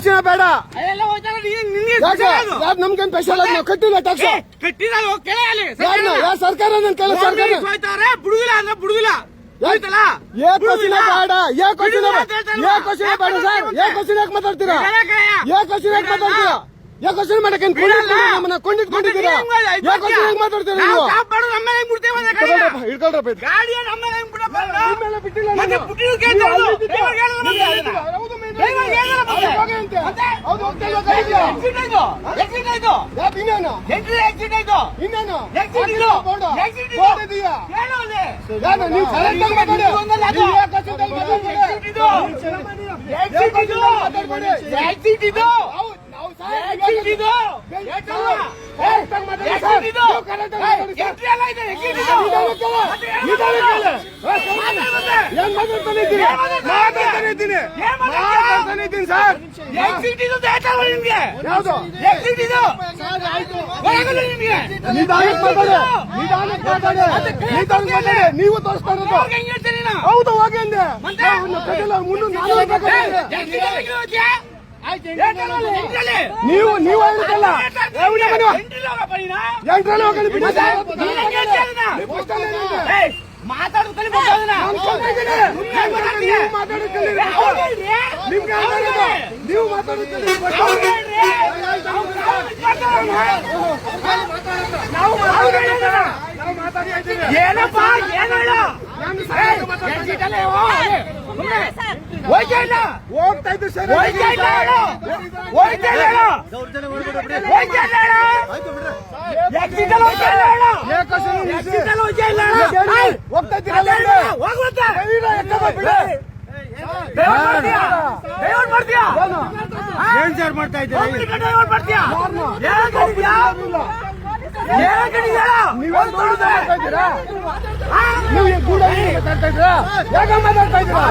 ಬಸ್ಸಿನ ಬೇಡ ನಮ್ಗೇನ್ ಸ್ಪೆಷಲ್ ಕಟ್ಟಿಲ್ಲ ಟ್ಯಾಕ್ಸ್ ಯಾವ ಸರ್ಕಾರ ನನ್ ಕೆಲ ಸರ್ಕಾರ ಬಿಡುದಿಲ್ಲ ಕ್ವಶನ್ ಬೇಡ ಕ್ವಶನ್ ಬೇಡ ಸರ್ ಕ್ವಶನ್ ಯಾಕೆ ಮಾತಾಡ್ತೀರಾ ಕ್ವಶನ್ ಯಾಕೆ ಮಾತಾಡ್ತೀರಾ ಕ್ವಶನ್ ಮಾಡಕ್ಕೆ ನಮ್ಮನ್ನ ಕೊಂಡಿದ್ದೀರಾ ಕ್ವಶನ್ ಮಾತಾಡ್ತೀರಾ ನೀವು ಹಿಡ್ಕೊಳ್ರಪ್ಪ ನೀವು ತೋರಿಸ್ತಾ ಇರೋದು ಹೌದು ಹೋಗಿ ಅಂದೆ ನೀವು ಹೇಳಿದ್ದಲ್ಲ ನೀವು ಏನಪ್ಪ ಹೋಗ್ತಾ ಇದ್ದು ಸರ್ ಏನ್ ಸರ್ ಮಾಡ್ತಾ ಇದ್ದೀರಾ ನೀವು ಕೂಡ ಮಾತಾಡ್ತಾ ಇದ್ದೀರಾ ಯಾಕೆ ಮಾತಾಡ್ತಾ ಇದ್ದೀರಾ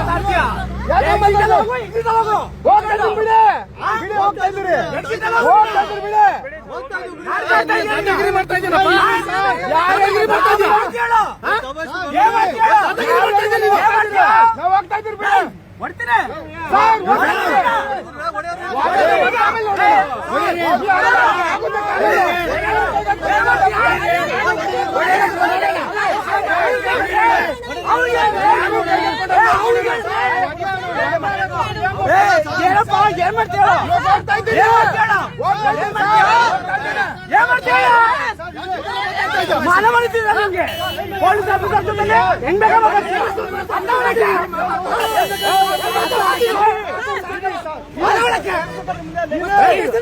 ಏನಪ್ಪ ಏನ್ ಮಾಡ್ತೀಯ ಮಾನ ಮಾಡಿದ್ದೀರ ನಮ್ಗೆ ಪೊಲೀಸ್ ಆಫೀಸರ್ ಜೊತೆಗೆ ಹೆಂಗ್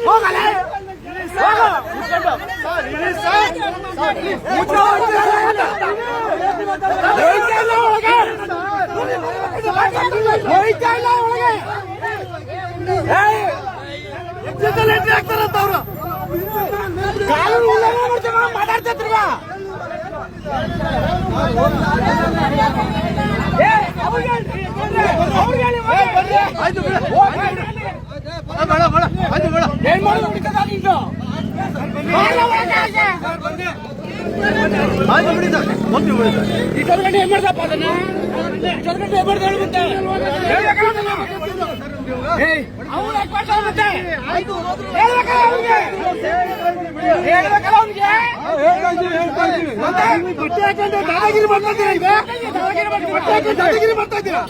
ಹೋಗಲ್ಲ ಆಗ್ತಾರಂತವ್ರು ಕಾನೂನು ಉಲ್ಲಂಘನೆ ಮಾಡ್ತೀವಿ ಮಾತಾಡ್ತಿರ್ಗ ಏನ್ ಮಾಡೋದು ಇಷ್ಟೊಂದು ಗಂಟೆ ಏನ್ ಮಾಡ್ದಪ್ಪ ಅದನ್ನ ಇಷ್ಟೊಂದು ಗಂಟೆ ಏನ್ ಮಾಡ್ದ ಹೇಳುತ್ತೆ ಬಟ್ಟೆ ಹಾಕೊಂಡ್ರೆ ದಾದಾಗಿರಿ ಮಾಡ್ತಾ ಇದ್ದೀರಾ ಈಗ ಬಟ್ಟೆ ಹಾಕೊಂಡು ದಾದಾಗಿರಿ ಮಾಡ್ತಾ ಇದ್ದೀರಾ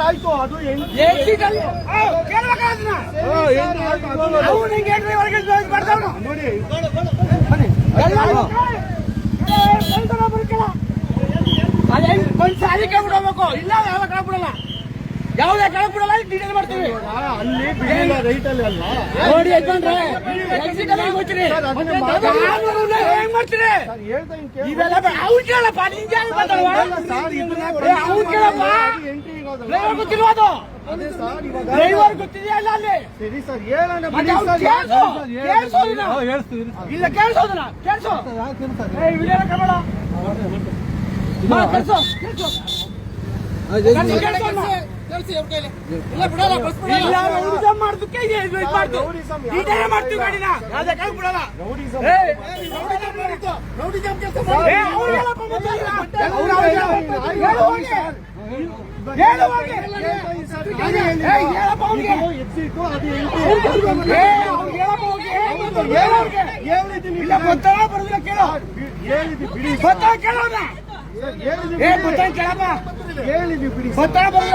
ಆಯ್ತು ಅದು ನೋಡಿ ಒಂದ್ ಸಾರಿ ಕೇಳ್ಬಿಡ್ಬೇಕು ಇಲ್ಲ ಯಾವಾಗ ಬಿಡಲ್ಲ ಯಾವುದೇ ಕೆಳಗೆ ಬಿಡಲ್ಲ ಡೀಟೇಲ್ ಮಾಡ್ತೀವಿ ಅಲ್ಲಿ ಬಿಡಿಲ್ಲ ರೈಟ್ ಅಲ್ಲಿ ಅಲ್ಲ ನೋಡಿ ಯಜಮಾನ್ರೆ ಎಕ್ಸಿಟ್ ಅಲ್ಲಿ ಹೋಗ್ತೀರಿ ಹೆಂಗ್ ಮಾಡ್ತೀರಿ ಹೇಳ್ತಾ ಹಿಂಗ್ ಕೇಳಿ ಇವೆಲ್ಲ ಅವ್ರು ಕೇಳಪ್ಪ ನಿಂಗೆ ಯಾರು ಮಾತಾಡುವ ಸರ್ ಇದನ್ನ ಅವ್ರು ಕೇಳಪ್ಪ ಎಂಟ್ರಿ ಇರೋದು ಡ್ರೈವರ್ ಗೊತ್ತಿಲ್ವ ಅದು ಅದೇ ಸರ್ ಇವಾಗ ಡ್ರೈವರ್ ಗೊತ್ತಿದೆಯಾ ಇಲ್ಲ ಅಲ್ಲಿ ಸರಿ ಸರ್ ಹೇಳೋಣ ಮತ್ತೆ ಅವ್ರು ಕೇಳಿಸೋದಿಲ್ಲ ಇಲ್ಲ ಕೇಳಿಸೋದಿಲ್ಲ ಕೇಳಿಸೋ ವಿಡಿಯೋ ಕಬೇಡ ಕೇಳಿಸೋ ಇಲ್ಲ ರೌಡಿಸಂ ಮಾಡೋದಕ್ಕೆ ಡೀಟೇಲ್ ಮಾಡ್ತೀವಿ ಗಾಡಿನ ಯಾವುದೇ ಕೆಳಗೆ ಬಿಡಲ್ಲ ರೌಡಿಸಂ ಕೆಲಸ ಅವ್ರು ಹೇಳಪ್ಪ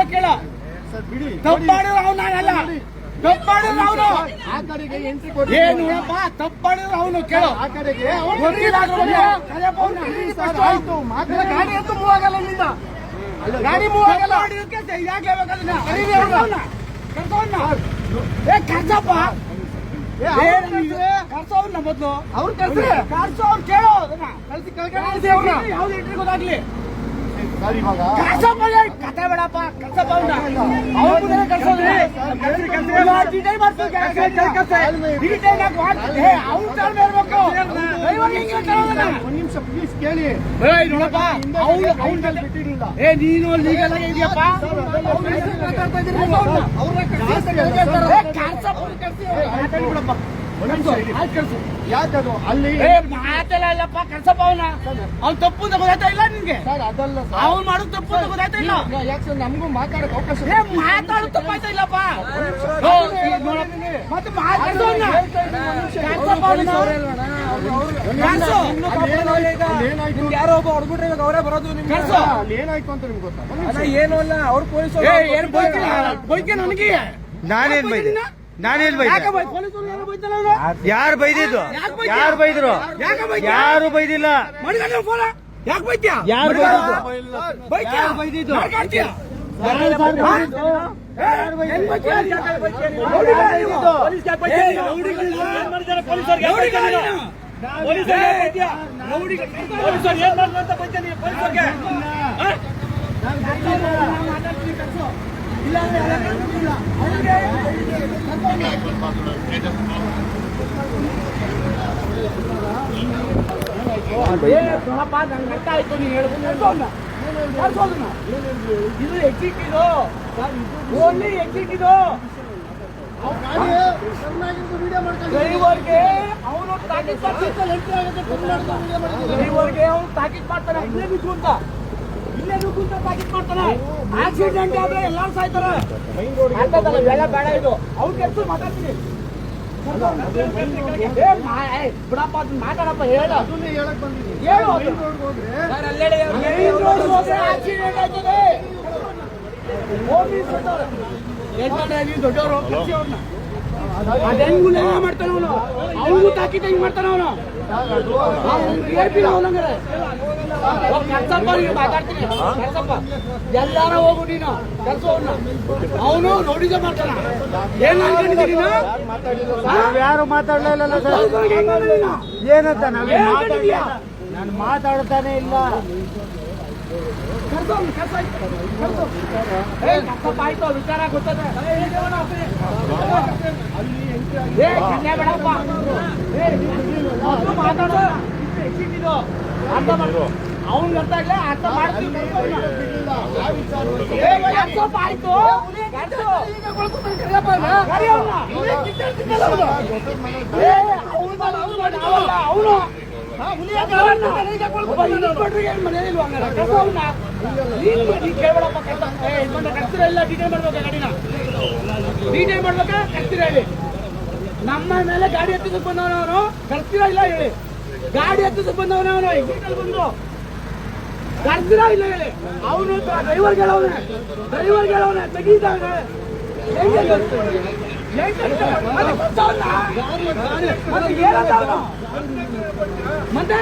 ಕೇಳ ತಪ್ಪಾಡಿದ್ರು ಅವನು ನಾನಲ್ಲ ತಪ್ಪಾಡಿದ್ರು ಅವನು ಏನು ತಪ್ಪಾಡಿದ್ರು ಅವನು ಕೇಳೋ ಆ ಕಡೆಗೆ ಗಾಡಿ ಅಂತೂ ಮೂವ್ ಆಗಲ್ಲ ಇಲ್ಲಿಂದ ಗಾಡಿ ಮೂವ್ ಆಗಲ್ಲ ಯಾಕೆ ಕರ್ಸಪ್ಪ ಕರ್ಸವ್ರನ್ನ ಮೊದ್ಲು ಅವ್ರು ಕರ್ಸ್ರಿ ಕರ್ಸವ್ರು ಕೇಳೋ ಅದನ್ನ ಕಳ್ಸಿ ಕೆಳಗಡೆ ಅವ್ರನ್ನ ಯಾವ್ದು ಎಂಟ್ರಿ ಗೊತ್ತಾಗ್ಲಿ ಸರ್ ಇವಾಗ ಕರ್ಸಪ್ಪ ಕತೆ ಬೇಡಪ್ಪ ಕರ್ಸಪ್ಪ ಅವ್ನ ಅವ್ರ ಕರ್ಸೋದ್ರಿ ಡೀಟೇಲ್ ಮಾಡ್ತೀವಿ ಅವ್ರು ತಾಳ್ಮೆ ಇರ್ಬೇಕು ಒಂದ್ ನಿಮಿಷ ಪ್ಲೀಸ್ ಕೇಳಿ ನೋಡಪ್ಪ ಅವ್ನು ಬಿಟ್ಟಿರಲಿಲ್ಲ ನೀನು ಲೀಗಲ್ ಆಗಿ ಇದೆಯಪ್ಪ ಯಾಕದು ಅಲ್ಲಿ ಮಾತೆಲ್ಲ ಇಲ್ಲಪ್ಪ ಕರ್ಸಪ್ಪ ಅವನ ಅವ್ನು ತಪ್ಪು ಅಂತ ಗೊತ್ತಾಯ್ತಾ ಇಲ್ಲ ನಿನ್ಗೆ ಸರ್ ಅದಲ್ಲ ಅವ್ನು ಮಾಡೋದು ತಪ್ಪು ಅಂತ ಗೊತ್ತಾಯ್ತಾ ಇಲ್ಲ ಯಾಕೆ ನಮಗೂ ಮಾತಾಡಕ್ ಅವಕಾಶ ಮಾತಾಡೋದು ತಪ್ಪಾಯ್ತಾ ಇಲ್ಲಪ್ಪ ಮತ್ತೆ ಯಾರೋ ಒಬ್ಬ ಹೊಡ್ಬಿಟ್ರೆ ಇವಾಗ ಅವರೇ ಬರೋದು ನಿಮ್ಗೆ ಏನಾಯ್ತು ಅಂತ ನಿಮ್ಗೆ ಗೊತ್ತಾ ಏನು ಅಲ್ಲ ಅವ್ರ ಪೊಲೀಸ್ ಬೈಕೆ ನನಗೆ ನಾನೇನ್ ಬೈದೆ ನಾನೇನ್ ಬೈದೆ ಯಾರು ಬೈದಿದ್ದು ಯಾರು ಬೈದ್ರು ಯಾರು ಬೈದಿಲ್ಲ ಯಾಕೆ ಬೈತ್ಯಾ ಯಾರು ಬೈದಿದ್ದು ನಂಗೆ ಅರ್ಥ ಆಯ್ತು ನೀನು ಹೇಳುದು ಇದು ಎಕ್ಸಿಟ್ ಇದು ಓನ್ಲಿ ಎಕ್ಸಿಟ್ ಇದು ಡ್ರೈವರ್ಗೆ ಅವನು ತಾಕೀತ್ ಡ್ರೈವರ್ಗೆ ಅವನು ತಾಕೀತ್ ಮಾಡ್ತಾನೆ ಇಲ್ಲೇ ನುಗ್ಗು ಅಂತ ತಾಕೀತ್ ಮಾಡ್ತಾನೆ ಆಕ್ಸಿಡೆಂಟ್ ಆದ್ರೆ ಎಲ್ಲಾರು ಸಾಯ್ತಾರೆ ಇವೆಲ್ಲ ಬೇಡ ಇದು ಅವ್ರ ಕೆಲಸ ಮಾತಾಡ್ತೀನಿ ಬಿಡಪ್ಪ ಅದನ್ನ ಮಾತಾಡಪ್ಪ ಹೇಳ ಅದನ್ನೇ ಹೇಳಕ್ ಬಂದಿದ್ದೀನಿ ಹೇಳು ದೊಡ್ಡವರು ಅದೆಂಗು ಮಾಡ್ತಾನ ಅವನು ಅವನು ತಾಕೀತ್ ಹೆಂಗ್ ಮಾಡ್ತಾನ ಅವನು ಕೆಲ್ಸಪ್ಪ ಮಾತಾಡ್ತೀನಿ ಕೆಲ್ಸಪ್ಪ ಎಲ್ಲಾರ ಹೋಗು ನೀನು ಕೆಲ್ಸವನ್ನ ಅವನು ನೋಡಿದ ಮಾಡ್ತಾನ ಏನ್ ಅನ್ಕೊಂಡಿದ್ದೀನಿ ಯಾರು ಮಾತಾಡ್ಲಿಲ್ಲ ಏನಂತ ನಾನು ಮಾತಾಡ್ತಾನೆ ಇಲ್ಲ ಆಯ್ತು ವಿಚಾರ ಗೊತ್ತದೆ ಬೇಡಪ್ಪ ಮಾತಾಡೋ ಅರ್ಥ ಅವ್ನ್ ಅರ್ಥ ಆಗ್ಲ ಅರ್ಥ ಮಾಡ್ತೀವಿ ಆಯ್ತು ಅವನು ಎಲ್ಲ ಡೀಟೇಲ್ ಮಾಡ್ಬೇಕಾ ಗಾಡಿನ ಡೀಟೇಲ್ ಮಾಡ್ಬೇಕಾ ಕರ್ತೀರ ಹೇಳಿ ನಮ್ಮ ಮೇಲೆ ಗಾಡಿ ಎತ್ತಿದಕ್ಕೆ ಬಂದವನವನು ಕರ್ತೀರಾ ಇಲ್ಲ ಹೇಳಿ ಗಾಡಿ ಎತ್ತಿದಕ್ಕೆ ಬಂದವನವನು ಎಕ್ಸಿಟಲ್ಲಿ ಬಂದು ಕರ್ತೀರಾ ಇಲ್ಲ ಹೇಳಿ ಅವನು ಡ್ರೈವರ್ಗೆ ಹೇಳವನೆ ತೆಗೀತಾಗ ಮತ್ತೆ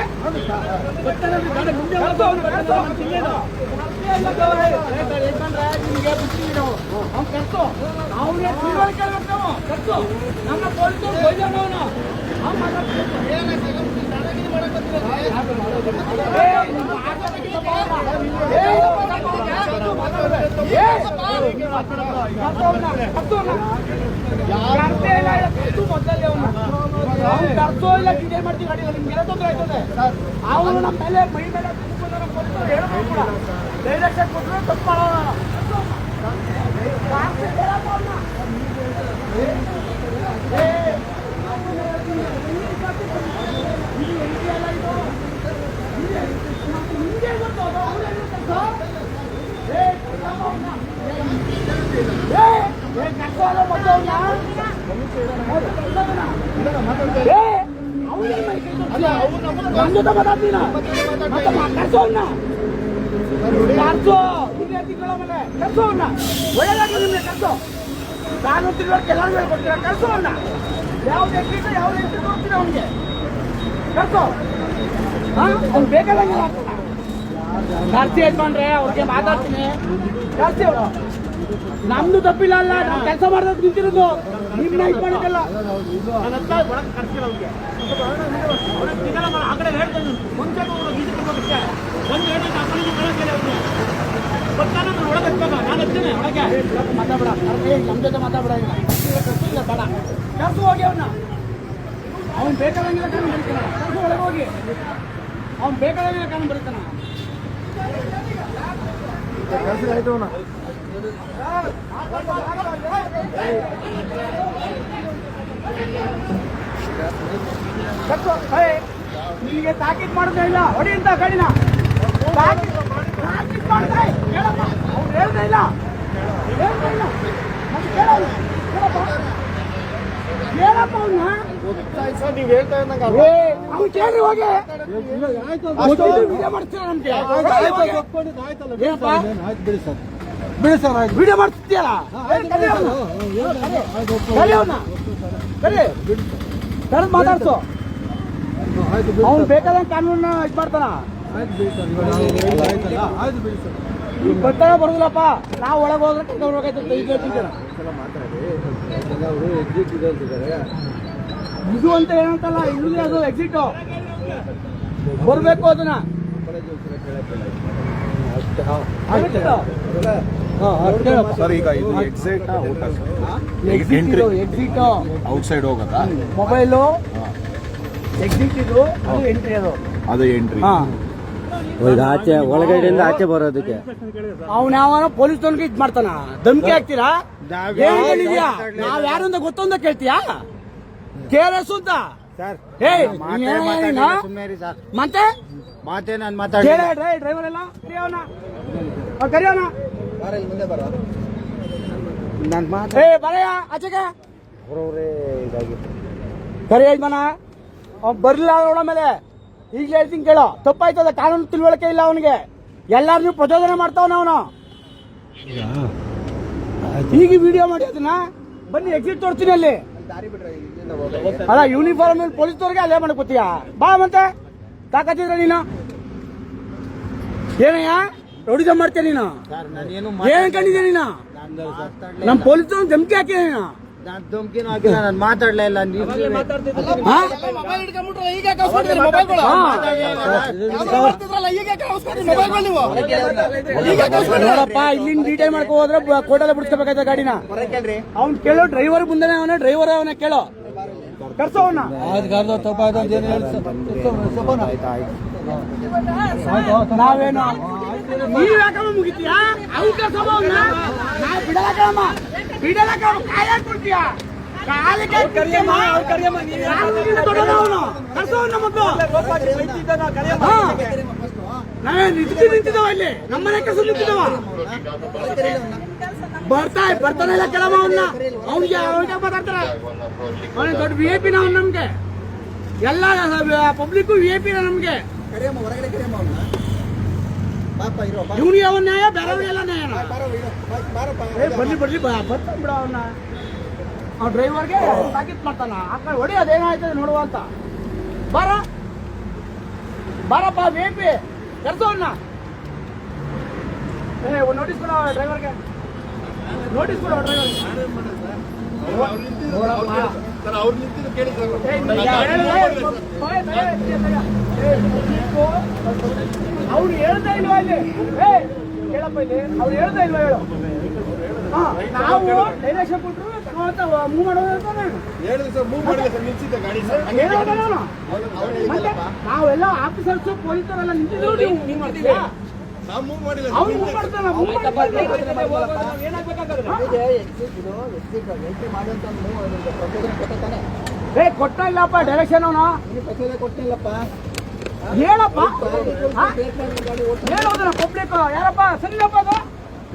ನಿಮ್ಗೆ ಬಿಡ್ತೀವಿ ನಾವು ಅವ್ನು ಕರ್ಸು ಅವನೇ ತಿಳುವಳಿಕೆ ಹೇಳ್ಬೇಕು ನಾವು ಕರ್ಸು ನಮ್ಮ ಪೊಲೀಸರು ಬೈದವನು ಅವನು ಅವ್ನು ಕರ್ಸೋ ಇಲ್ಲ ಡಿಲೇ ಮಾಡ್ತೀವಿ ಗಾಡಿ ನಿಮ್ಗೆ ತೊಂದರೆ ಆಯ್ತದೆ ಅವನು ನಮ್ಮ ಮೇಲೆ ಮೈ ಮೇಲೆ ಹೇಳ್ಬೋದು ಕೂಡ ಡೈರೆಕ್ಷನ್ ಕೊಟ್ಟರು ತಪ್ಪು ಮಾಡೋಣ ನಮ್ಮ ಜೊತೆ ಮಾತಾಡ್ತೀನ ಕರ್ಸೋನ್ನ ಕರ್ಸೋ ವಿದ್ಯಾರ್ಥಿಗಳ ಮೇಲೆ ಕರ್ಸೋನ್ನ ಒಳ್ಳೆದಾಗಿ ನಿಮ್ಗೆ ಕರ್ಸೋ ನಾನು ತಿಳುವಳಿಕೆ ಎಲ್ಲರಿಗೂ ಹೇಳ್ಕೊಡ್ತೀರ ಕರ್ಸೋನ್ನ ಯಾವುದೇ ಕೀಟ ಯಾವುದೇ ಹೋಗ್ತೀರ ಅವನಿಗೆ ಕರ್ಸೋ ಅವ್ನು ಬೇಕಾದಂಗಿಲ್ಲ ಜಾಸ್ತಿ ಯಜಮಾನ್ರೆ ಅವ್ರಿಗೆ ಮಾತಾಡ್ತೀನಿ ಜಾಸ್ತಿ ಅವರು ನಮ್ದು ತಪ್ಪಿಲ್ಲ ಅಲ್ಲ ನಾವು ಕೆಲಸ ಮಾಡೋದು ನಿಂತಿರೋದು ನಿಮ್ನ ಇದು ಮಾಡಿದ್ದಲ್ಲ ಆ ಕಡೆ ಹೇಳ್ತೇನೆ ಮುಂಚೆ ಒಳಗೆ ಮಾತಾಡ ನಮ್ಮ ಜೊತೆ ಮಾತಾಡ ಇಲ್ಲ ಬೇಡ ಕರ್ಸು ಹೋಗಿ ಅವನ್ನ ಅವ್ನು ಬೇಕಾದಂಗಿಲ್ಲ ಕಾರಣ ಬರೀತಾನ ಕರ್ಸು ಒಳಗೆ ಹೋಗಿ ಅವ್ನು ಬೇಕಾದಂಗಿಲ್ಲ ಕಾರಣ ಬರೀತಾನ ನಿಮಗೆ ತಾಕೀತ್ ಮಾಡೋದೇ ಇಲ್ಲ ಹೊಡಿ ಅಂತ ಗಾಡಿನ ತಾಕೀತ್ ಮಾಡ್ತಾ ಹೇಳಪ್ಪ ಅವ್ರು ಹೇಳ್ತಾ ಇಲ್ಲ ಹೇಳಪ್ಪ ಅವ್ನ ನೀವು ಹೇಳ್ತಾ ಇದ್ದಂಗೆ ಅವ್ನು ಕೇಳ್ರಿ ಹೋಗಿ ವಿಡಿಯೋ ಮಾಡ್ತೀರ ನಮ್ಗೆ ಬಿಡಿ ಸರ್ ಆಯ್ತು ವಿಡಿಯೋ ಮಾಡ್ತಿದ್ಯಲ್ಲ ಕರೆದು ಮಾತಾಡ್ಸು ಅವ್ನು ಬೇಕಾದಂಗೆ ಕಾನೂನ ಇದು ಮಾಡ್ತಾನ ಈಗ ಬರ್ತಾರ ಬರೋದಿಲ್ಲಪ್ಪ ನಾವು ಒಳಗೆ ಹೋದ್ರೆ ಕರ್ಕೊಂಡ್ಬೇಕಾಯ್ತು ಈಗ ಹೇಳ್ತಿದ್ದೀರ ಇದು ಅಂತ ಏನಂತಲ್ಲ ಇಲ್ಲಿ ಅದು ಎಕ್ಸಿಟ್ ಬರ್ಬೇಕು ಅದನ್ನ ಸರ್ ಈಗ ಇದು ಎಕ್ಸಿಟ್ ಎಕ್ಸಿಟ್ ಔಟ್ಸೈಡ್ ಹೋಗತ್ತಾ ಮೊಬೈಲು ಎಕ್ಸಿಟ್ ಇದು ಅದು ಎಂಟ್ರಿ ಅದು ಎಂಟ್ರಿ ಈಗ ಆಚೆ ಒಳಗಡೆಯಿಂದ ಆಚೆ ಬರೋದಕ್ಕೆ ಅವ್ನ ಯಾವನೋ ಪೊಲೀಸ್ ಇದ್ ಮಾಡ್ತಾನ ಧಮ್ಕಿ ಹಾಕ್ತೀರಾ ಏನಿದ್ಯಾ ನಾವ್ ಯಾರು ಅಂತ ಗೊತ್ತೊಂದ ಕೇಳ್ತೀಯಾ KRS ಅಂತ ಮತ್ತೆ ಮಾತೇ ನಾನು ಡ್ರೈವರ್ ಎಲ್ಲ ಕರಿಯೋಣ ನಾನು ಬರಯ್ಯ ಆಚೆಗೆ ಕರಿ ಯಜಮಾನ ಅವ್ನು ಬರ್ಲಿಲ್ಲ ಅವಳ ಮೇಲೆ ಈಗಲೇ ಹೇಳ್ತೀನಿ ಕೇಳೋ ತಪ್ಪಾಯ್ತದ ಕಾನೂನು ತಿಳುವಳಿಕೆ ಇಲ್ಲ ಅವನಿಗೆ ಎಲ್ಲಾರು ಪ್ರಚೋದನೆ ಮಾಡ್ತಾವನ ಅವನು ಈಗ ವಿಡಿಯೋ ಮಾಡಿ ಅದನ್ನ ಬನ್ನಿ ಎಕ್ಸಿಟ್ ತೋರ್ತೀನಿ ಅಲ್ಲಿ ಅಲ್ಲ ಯೂನಿಫಾರ್ಮ್ ಪೊಲೀಸ್ನವ್ರಿಗೆ ಅಲ್ಲೇ ಮಾಡ್ಕೋತೀಯ ಬಾ ಮತ್ತೆ ತಾಕತ್ತಿದ್ರೆ ನೀನು ಏನಯ್ಯ ರೌಡಿಸಂ ಮಾಡ್ತೀಯ ನೀನು ಏನ್ ಕಂಡಿದ್ಯಾ ನೀನು ನಮ್ ಪೊಲೀಸ್ ಧಮ್ಕಿ ಹಾಕಿದ ನೀನು ಧಮ್ಕಿನೂ ಹಾಕಿಲ್ಲ ನಾನು ಮಾತಾಡ್ಲೇ ಇಲ್ಲ ನೋಡಪ್ಪ ಇಲ್ಲಿಂದ ಡೀಟೇಲ್ ಮಾಡ್ಕೊ ಹೋದ್ರೆ ಕೋರ್ಟಲ್ಲೇ ಬಿಡಿಸ್ಕೋಬೇಕಾಯ್ತ ಗಾಡಿನ ಅವ್ನ್ ಕೇಳೋ ಡ್ರೈವರ್ ಮುಂದೆನೆ ಅವನೇ ಡ್ರೈವರ್ ಅವನೇ ಕೇಳೋ ಕರ್ಸೋ ಅವನ್ನ ನಾವೇನು ನೀವ್ ಯಾಕಮ್ಮ ಮುಗಿತೀಯಾ ಅವ್ ಕರ್ಸೋ ಅವನ್ನ ನಾ ಬಿಡಲಕ್ಕಮ್ಮ ಬಿಡಲಕ್ಕ ಕಾಯಕ್ ಕೊಡ್ತೀಯಾ ನಾವೇ ನಿಂತಿದ್ದಾವ ಅಲ್ಲಿ ನಮ್ಮನೆ ಕೆಲಸ ನಿಂತಿದ್ದಾವ ಬರ್ತಾನೆ ಇಲ್ಲ ಕೆಲವ ಅವ್ನಿಗೆ ಮಾತಾಡ್ತಾರ ಅವನಿಗೆ ದೊಡ್ಡ VIP ನ ಅವ್ನು ನಮ್ಗೆ ಎಲ್ಲ ಪಬ್ಲಿಕ್ VIP ನ ನಮ್ಗೆ ಇವನು ಯಾವ ನ್ಯಾಯ ಬೇರೆಯವ್ರಿಗೆಲ್ಲ ನ್ಯಾಯನ ಬರ್ಲಿ ಬರ್ತಾನೆ ಬಿಡ ಅವನ್ನ ಅವ್ನ ಡ್ರೈವರ್ಗೆ ತಾಕೀತ್ ಮಾಡ್ತಾನ ಆ ಕಡೆ ಹೊಡಿ ಅದೇನಾಯ್ತದೆ ನೋಡುವ ಅಂತ ಬಾರಪ್ಪ VIP ಕರ್ಸೋನ್ನ ಒಂದು ನೋಟಿಸ್ ಕೊಡೋ ಡ್ರೈವರ್ಗೆ, ನೋಟಿಸ್ ಕೊಡೋ ಡ್ರೈವರ್ಗೆ. ಅವ್ರು ಹೇಳ್ತಾ ಇಲ್ವಾ ಇಲ್ಲಿ? ಕೇಳಪ್ಪ ಇಲ್ಲಿ, ಅವ್ರು ಹೇಳ್ತಾ ಇಲ್ವಾ ಹೇಳು? ನಾವು ಡೈರೆಕ್ಷನ್ ಕೊಟ್ಟರು ತಗೋತ ಮೂವ್ ಮಾಡೋದು ಅಂತಾನೆ. ಮತ್ತೆ ನಾವೆಲ್ಲ ಆಫೀಸರ್ಸ್ ಪೊಲೀಸರೆಲ್ಲ ನಿಂತಿದ್ರು, ನೀವು ಮಾಡ್ತೀರಾ? ಅವ್ರು ಮೂವ್ ಮಾಡ್ತಾರ, ಕೊಟ್ಟ ಇಲ್ಲಪ್ಪ ಡೈರೆಕ್ಷನ್ ಅವನು ಕೊಟ್ಟಿಲ್ಲಪ್ಪ. ಹೇಳಪ್ಪ, ಹೇಳೋದನ್ನ ಪಬ್ಲಿಕ್ ಯಾರಪ್ಪ ಸರಿಯಪ್ಪ ಅದು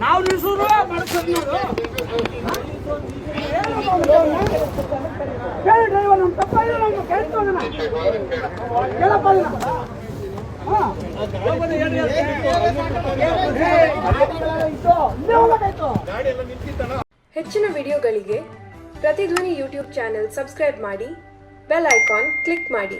ನಾವು ನಿಲ್ಸೋದು ಮಾಡಿಸೋದು ಕೇಳಿ ಡ್ರೈವರ್ ನಮ್ಮ ತಪ್ಪ ಇಲ್ಲ, ನಮ್ಗೆ ಕೇಳ್ತೋದನ್ನ ಹೇಳಪ್ಪ ಹೆಚ್ಚಿನ ವಿಡಿಯೋಗಳಿಗೆ ಪ್ರತಿಧ್ವನಿ ಯೂಟ್ಯೂಬ್ ಚಾನೆಲ್ ಸಬ್ಸ್ಕ್ರೈಬ್ ಮಾಡಿ, ಬೆಲ್ ಐಕಾನ್ ಕ್ಲಿಕ್ ಮಾಡಿ.